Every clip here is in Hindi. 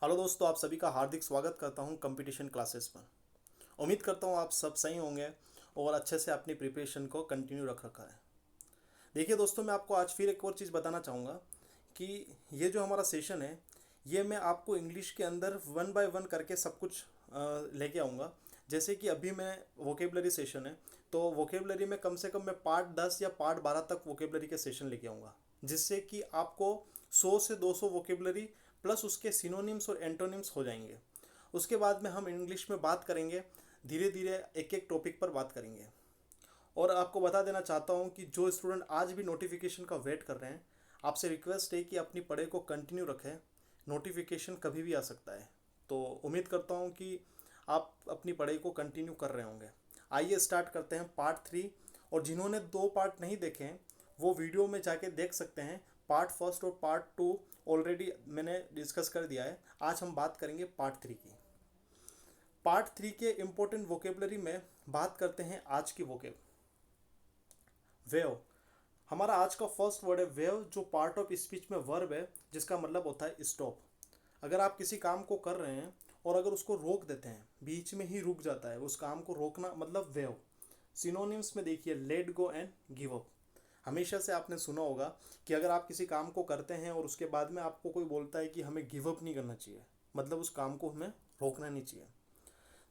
हेलो दोस्तों, आप सभी का हार्दिक स्वागत करता हूं कंपटीशन क्लासेस पर। उम्मीद करता हूं आप सब सही होंगे और अच्छे से अपनी प्रिपरेशन को कंटिन्यू रख रखा है। देखिए दोस्तों, मैं आपको आज फिर एक और चीज़ बताना चाहूँगा कि ये जो हमारा सेशन है, ये मैं आपको इंग्लिश के अंदर वन बाय वन करके सब कुछ लेके आऊँगा। जैसे कि अभी मैं वोकेबलरी सेशन है, तो वोकेबलरी में कम से कम मैं पार्ट 10 या पार्ट 12 तक वोकेबलरी के सेशन लेके आऊँगा, जिससे कि आपको 100 से 200 वोकेबलरी प्लस उसके सिनोनिम्स और एंटोनिम्स हो जाएंगे। उसके बाद में हम इंग्लिश में बात करेंगे, धीरे धीरे एक एक टॉपिक पर बात करेंगे। और आपको बता देना चाहता हूँ कि जो स्टूडेंट आज भी नोटिफिकेशन का वेट कर रहे हैं, आपसे रिक्वेस्ट है कि अपनी पढ़ाई को कंटिन्यू रखें। नोटिफिकेशन कभी भी आ सकता है, तो उम्मीद करता हूँ कि आप अपनी पढ़ाई को कंटिन्यू कर रहे होंगे। आइए स्टार्ट करते हैं पार्ट 3। और जिन्होंने 2 पार्ट नहीं देखे हैं, वो वीडियो में जाके देख सकते हैं। पार्ट 1 और पार्ट 2 ऑलरेडी मैंने डिस्कस कर दिया है। आज हम बात करेंगे पार्ट 3 की। पार्ट 3 के इम्पोर्टेंट वोकेबलरी में बात करते हैं आज की वोकेब। वेव। हमारा आज का फर्स्ट वर्ड है वेव, जो पार्ट ऑफ स्पीच में वर्ब है, जिसका मतलब होता है स्टॉप। अगर आप किसी काम को कर रहे हैं और अगर उसको रोक देते हैं, बीच में ही रुक जाता है, उस काम को रोकना मतलब वेव। सिनोनिम्स में देखिए let go and give up. हमेशा से आपने सुना होगा कि अगर आप किसी काम को करते हैं और उसके बाद में आपको कोई बोलता है कि हमें गिव अप नहीं करना चाहिए, मतलब उस काम को हमें रोकना नहीं चाहिए।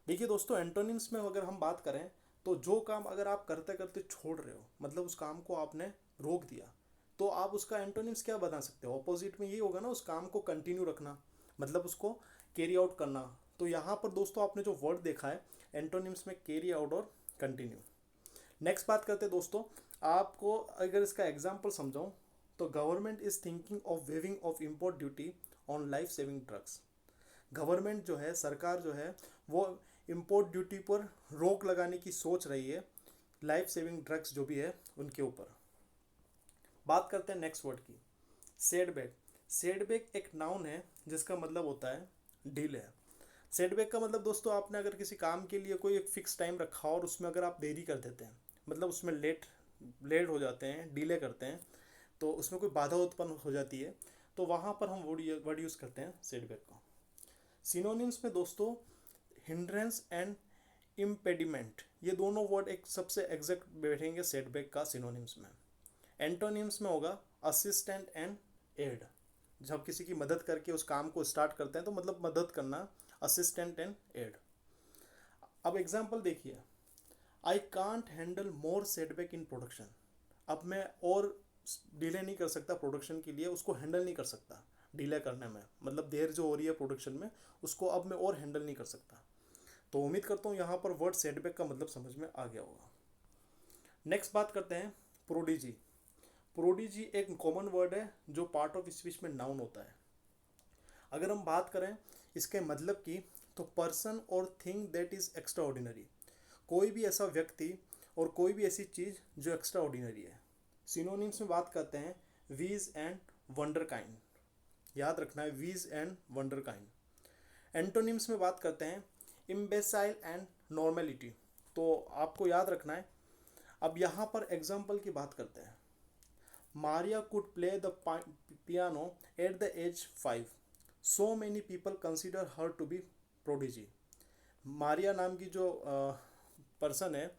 देखिए दोस्तों, एंटोनिम्स में अगर हम बात करें, तो जो काम अगर आप करते करते छोड़ रहे हो, मतलब उस काम को आपने रोक दिया, तो आप उसका एंटोनिम्स क्या बता सकते हो? ऑपोजिट में ये होगा ना, उस काम को कंटिन्यू रखना, मतलब उसको कैरी आउट करना। तो यहाँ पर दोस्तों आपने जो वर्ड देखा है एंटोनिम्स में, कैरी आउट और कंटिन्यू। नेक्स्ट बात करते हैं दोस्तों, आपको अगर इसका एग्जाम्पल समझाऊँ, तो government is thinking of waving of import duty on life saving drugs. Government जो है, सरकार जो है, वो इम्पोर्ट ड्यूटी पर रोक लगाने की सोच रही है लाइफ सेविंग ड्रग्स जो भी है उनके ऊपर। बात करते हैं नेक्स्ट वर्ड की, सेटबैक। सेटबैक एक नाउन है जिसका मतलब होता है डिले। सेटबैक का मतलब दोस्तों, आपने अगर किसी काम के लिए कोई एक फिक्स टाइम रखा और उसमें अगर आप देरी कर देते हैं, मतलब उसमें लेट लेट हो जाते हैं, डिले करते हैं, तो उसमें कोई बाधा उत्पन्न हो जाती है, तो वहाँ पर हम वर्ड यूज़ करते हैं सेटबैक को। सिनोनिम्स में दोस्तों हिंड्रेंस एंड इम्पेडिमेंट, ये दोनों वर्ड एक सबसे एग्जैक्ट बैठेंगे सेटबैक का सिनोनिम्स में। एंटोनिम्स में होगा असिस्टेंट एंड एड। जब किसी की मदद करके उस काम को स्टार्ट करते हैं, तो मतलब मदद करना, असिस्टेंट एंड एड। अब एग्जांपल देखिए, I can't handle more setback in production. अब मैं और डिले नहीं कर सकता प्रोडक्शन के लिए, उसको हैंडल नहीं कर सकता डिले करने में, मतलब देर जो हो रही है प्रोडक्शन में, उसको अब मैं और हैंडल नहीं कर सकता। तो उम्मीद करता हूँ यहाँ पर वर्ड सेटबैक का मतलब समझ में आ गया होगा। नेक्स्ट बात करते हैं प्रोडिजी। प्रोडिजी एक कॉमन वर्ड है जो पार्ट ऑफ स्पीच में नाउन होता है। अगर हम बात करें इसके मतलब की, तो पर्सन और thing that is extra ordinary. कोई भी ऐसा व्यक्ति और कोई भी ऐसी चीज़ जो एक्स्ट्रा ऑर्डिनरी है। सिनोनिम्स में बात करते हैं वीज एंड वंडर काइंड। याद रखना है, वीज एंड वंडर काइंड। एंटोनिम्स में बात करते हैं इम्बेसाइल एंड नॉर्मेलिटी। तो आपको याद रखना है। अब यहाँ पर एग्जाम्पल की बात करते हैं। Maria could play the piano at the age 5। So many people consider her to be prodigy. Maria नाम की जो पर्सन है,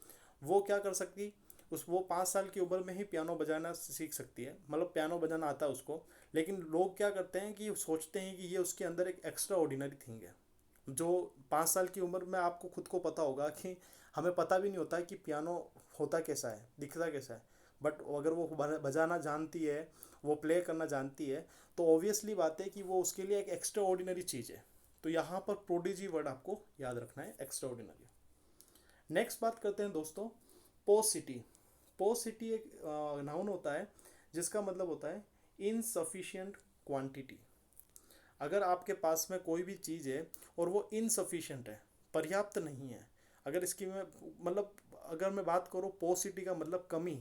वो क्या कर सकती, उस वो 5 साल की उम्र में ही पियानो बजाना सीख सकती है, मतलब पियानो बजाना आता है उसको। लेकिन लोग क्या करते हैं कि सोचते हैं कि ये उसके अंदर एक एक्स्ट्रा ऑर्डिनरी थिंग है। जो 5 साल की उम्र में, आपको खुद को पता होगा कि हमें पता भी नहीं होता है कि पियानो होता कैसा है, दिखता कैसा है, बट अगर वो बजाना जानती है, वो प्ले करना जानती है, तो ऑब्वियसली बात है कि वो उसके लिए एक एक्स्ट्रा ऑर्डिनरी चीज़ है। तो यहाँ पर प्रोडिजी वर्ड आपको याद रखना है, एक्स्ट्रा ऑर्डिनरी। नेक्स्ट बात करते हैं दोस्तों पोसिटी। पोसिटी एक नाउन होता है जिसका मतलब होता है इनसफिशिएंट क्वांटिटी। अगर आपके पास में कोई भी चीज़ है और वो इनसफिशिएंट है, पर्याप्त नहीं है, अगर इसकी मैं मतलब अगर मैं बात करूँ पोसिटी का मतलब कमी,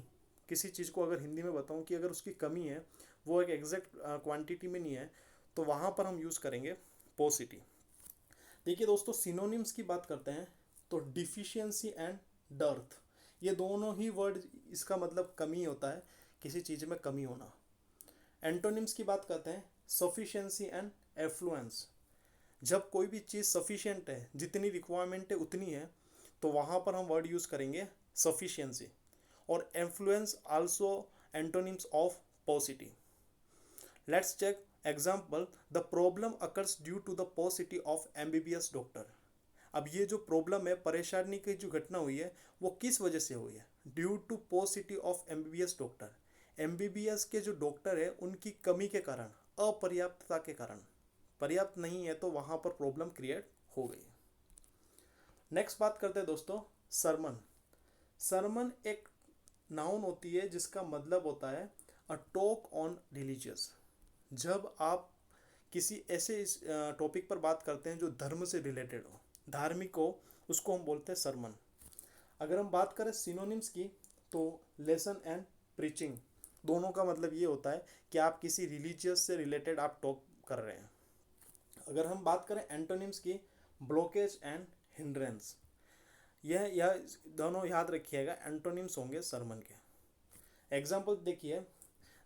किसी चीज़ को अगर हिंदी में बताऊँ कि अगर उसकी कमी है, वो एक एग्जैक्ट क्वांटिटी में नहीं है, तो वहाँ पर हम यूज़ करेंगे पोसिटी। देखिए दोस्तों, सिनोनिम्स की बात करते हैं, तो डिफिशियंसी एंड डर्थ, ये दोनों ही वर्ड इसका मतलब कमी होता है, किसी चीज़ में कमी होना। एंटोनिम्स की बात करते हैं सफिशिएंसी एंड एफ्लुएंस। जब कोई भी चीज़ सफिशिएंट है, जितनी रिक्वायरमेंट है उतनी है, तो वहाँ पर हम वर्ड यूज़ करेंगे सफिशिएंसी। और influence also antonyms of paucity. Let's check example, the problem occurs due to the paucity of MBBS doctor. अब ये जो प्रॉब्लम है, परेशानी की जो घटना हुई है, वो किस वजह से हुई है? Due to paucity of MBBS doctor. MBBS के जो डॉक्टर है उनकी कमी के कारण, अपर्याप्तता के कारण, पर्याप्त नहीं है, तो वहाँ पर प्रॉब्लम क्रिएट हो गई। नेक्स्ट बात करते हैं दोस्तों, सरमन। सरमन एक नाउन होती है जिसका मतलब होता है अ टॉक ऑन रिलीजियस। जब आप किसी ऐसे टॉपिक पर बात करते हैं जो धर्म से रिलेटेड हो, धार्मिक हो, उसको हम बोलते हैं सरमन। अगर हम बात करें सिनोनिम्स की, तो लेसन एंड प्रीचिंग, दोनों का मतलब ये होता है कि आप किसी रिलीजियस से रिलेटेड आप टॉक कर रहे हैं। अगर हम बात करें एंटोनिम्स की, ब्लॉकेज एंड हिंड्रेंस, यह दोनों याद रखिएगा, एंटोनिम्स होंगे सरमन के। एग्जाम्पल देखिए,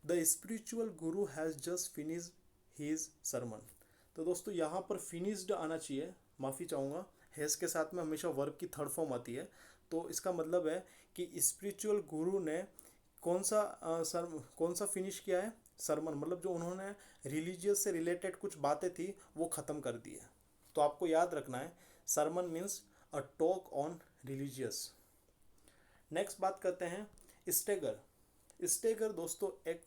the spiritual guru has just finish his sermon. तो दोस्तों यहाँ पर फिनिश्ड आना चाहिए, माफ़ी चाहूँगा, हैज़ के साथ में हमेशा वर्ब की थर्ड फॉर्म आती है। तो इसका मतलब है कि स्पिरिचुअल गुरु ने कौन सा फिनिश किया है? सरमन। मतलब जो उन्होंने रिलीजियस से रिलेटेड कुछ बातें थी वो ख़त्म कर दी है। तो आपको याद रखना है, sermon means a talk on religious. Next बात करते हैं स्टेगर। स्टेगर दोस्तों एक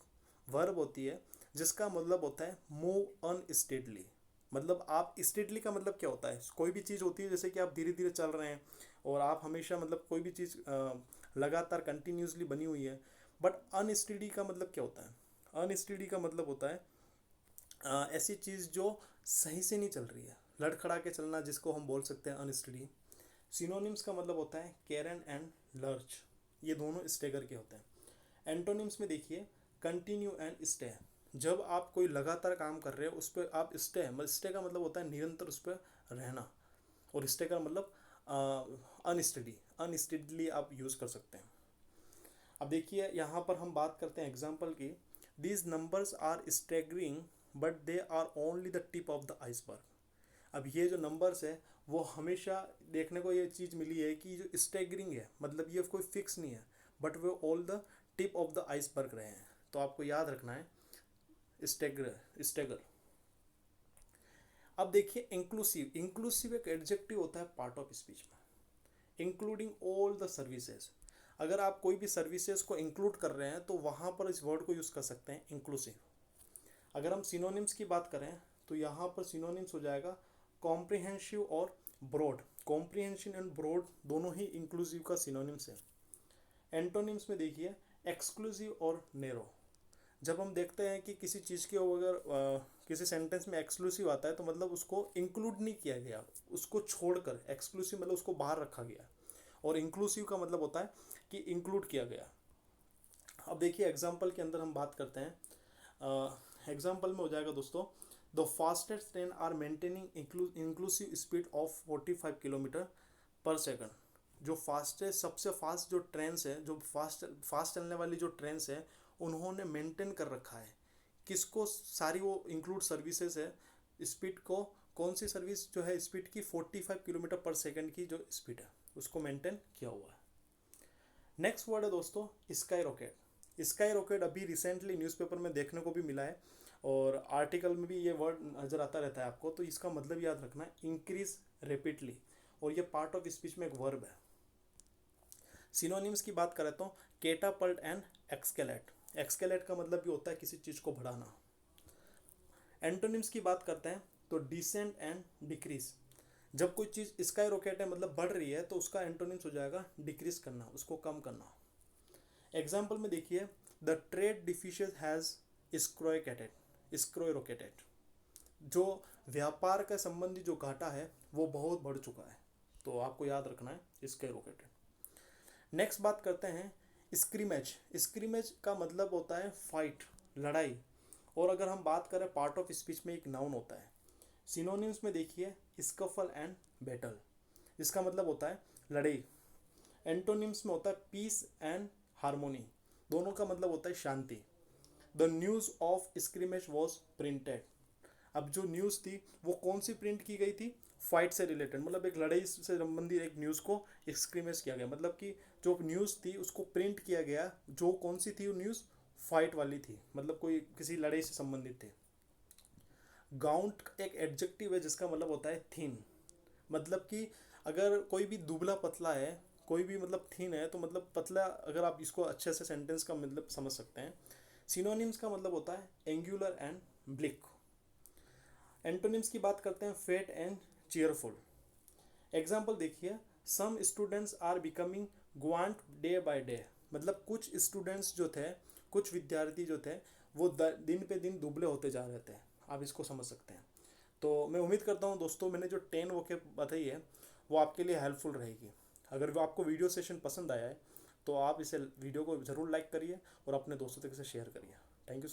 वर्ब होती है जिसका मतलब होता है मूव अनस्टेडली। मतलब आप स्टेडली का मतलब क्या होता है? कोई भी चीज़ होती है जैसे कि आप धीरे धीरे चल रहे हैं और आप हमेशा, मतलब कोई भी चीज़ लगातार कंटिन्यूसली बनी हुई है। बट अनस्टेडी का मतलब क्या होता है? अनस्टेडी का मतलब होता है ऐसी चीज़ जो सही से नहीं चल रही है, लड़खड़ा के चलना, जिसको हम बोल सकते हैं अनस्टेडी। सिनोनिम्स का मतलब होता है कैरन एंड लर्च, ये दोनों स्टेगर के होते हैं। एंटोनिम्स में देखिए, कंटिन्यू एंड स्टे। जब आप कोई लगातार काम कर रहे हो उस पर आप स्टे, मतलब स्टे का मतलब होता है निरंतर उस पर रहना, और स्टे का मतलब अनस्टडी, अनस्टडीली आप यूज़ कर सकते हैं। अब देखिए यहाँ पर हम बात करते हैं एग्जाम्पल की, these numbers are staggering but they are only the tip of the iceberg. अब ये जो नंबर्स है वो हमेशा देखने को ये चीज़ मिली है कि जो स्टेगरिंग है, मतलब ये कोई फिक्स नहीं है, बट वो all the tip of the iceberg रहे हैं। तो आपको याद रखना है स्टेगर, स्टेगर। अब देखिए इंक्लूसिव। इंक्लूसिव एक एडजेक्टिव होता है पार्ट ऑफ स्पीच में, इंक्लूडिंग ऑल द सर्विसेज। अगर आप कोई भी सर्विसेज को इंक्लूड कर रहे हैं तो वहाँ पर इस वर्ड को यूज़ कर सकते हैं इंक्लूसिव। अगर हम सिनोनिम्स की बात करें तो यहाँ पर सिनोनिम्स हो जाएगा कॉम्प्रिहेंसिव और ब्रॉड। कॉम्प्रिहेंशन एंड ब्रॉड दोनों ही इंक्लूसिव का सिनोनिम्स है। एंटोनिम्स में देखिए एक्सक्लूसिव और नैरो। जब हम देखते हैं कि किसी चीज़ के अगर किसी सेंटेंस में एक्सक्लूसिव आता है तो मतलब उसको इंक्लूड नहीं किया गया, उसको छोड़कर, एक्सक्लूसिव मतलब उसको बाहर रखा गया, और इंक्लूसिव का मतलब होता है कि इंक्लूड किया गया। अब देखिए एग्जाम्पल के अंदर हम बात करते हैं, एग्जाम्पल में हो जाएगा दोस्तों, the fastest train are maintaining inclusive speed of 45 kilometre per second. जो फास्टेस्ट, सबसे फास्ट जो ट्रेन्स है, जो फास्ट चलने वाली जो ट्रेन्स है, उन्होंने मेंटेन कर रखा है किसको? सारी वो इंक्लूड सर्विसेज है, स्पीड को। कौन सी सर्विस जो है स्पीड की? 45 किलोमीटर पर सेकंड की जो स्पीड है उसको मेंटेन किया हुआ है। नेक्स्ट वर्ड है दोस्तों स्काई रॉकेट। स्काई रॉकेट अभी रिसेंटली न्यूज़पेपर में देखने को भी मिला है और आर्टिकल में भी ये वर्ड नज़र आता रहता है आपको। तो इसका मतलब याद रखना है इंक्रीज रेपिडली, और ये पार्ट ऑफ स्पीच में एक वर्ब है। सिनोनिम्स की बात करें तो कैटापल्ट एंड एक्सकेलेट। एक्सकेलेट का मतलब भी होता है किसी चीज़ को बढ़ाना। एंटोनिम्स की बात करते हैं तो डिसेंट एंड डिक्रीज। जब कोई चीज़ स्काई रॉकेट है मतलब बढ़ रही है तो उसका एंटोनिम्स हो जाएगा डिक्रीज करना, उसको कम करना। एग्जाम्पल में देखिए, द ट्रेड डिफिशियट हैज़ स्क्रोकेटेड। जो व्यापार के संबंधी जो घाटा है वो बहुत बढ़ चुका है। तो आपको याद रखना है स्क्रोकेटेड। नेक्स्ट बात करते हैं स्क्रीमेज। स्क्रीमेज का मतलब होता है फाइट, लड़ाई, और अगर हम बात करें पार्ट ऑफ स्पीच में एक नाउन होता है। सिनोनिम्स में देखिए स्कफल एंड बैटल, इसका मतलब होता है लड़ाई। एंटोनिम्स में होता है पीस एंड हार्मोनी, दोनों का मतलब होता है शांति। The news of scrimmage was printed. अब जो न्यूज़ थी वो कौन सी प्रिंट की गई थी, फाइट से रिलेटेड, मतलब एक लड़ाई से संबंधित एक न्यूज़ को एक्सक्रीमेस किया गया, मतलब कि जो न्यूज़ थी उसको प्रिंट किया गया, जो कौन सी थी वो न्यूज़, फाइट वाली थी, मतलब कोई किसी लड़ाई से संबंधित थे। गाउंट एक एडजेक्टिव है जिसका मतलब होता है थिन, मतलब कि अगर कोई भी दुबला पतला है, कोई भी मतलब थिन है, तो मतलब पतला, अगर आप इसको अच्छे से सेंटेंस का मतलब समझ सकते हैं। सिनोनिम्स का मतलब होता है एंगुलर एंड ब्लिक। एंटोनिम्स की बात करते हैं, फेट एंड चीयरफुल। एग्जाम्पल देखिए, some students are becoming giant day by day, मतलब कुछ स्टूडेंट्स जो थे, कुछ विद्यार्थी जो थे वो दिन पे दिन दुबले होते जा रहे थे, आप इसको समझ सकते हैं। तो मैं उम्मीद करता हूँ दोस्तों, मैंने जो 10 वो के बताई है वो आपके लिए हेल्पफुल रहेगी। अगर वो आपको वीडियो सेशन पसंद आया है तो आप इसे वीडियो को ज़रूर लाइक करिए और अपने दोस्तों तक इसे शेयर करिए। Thank you.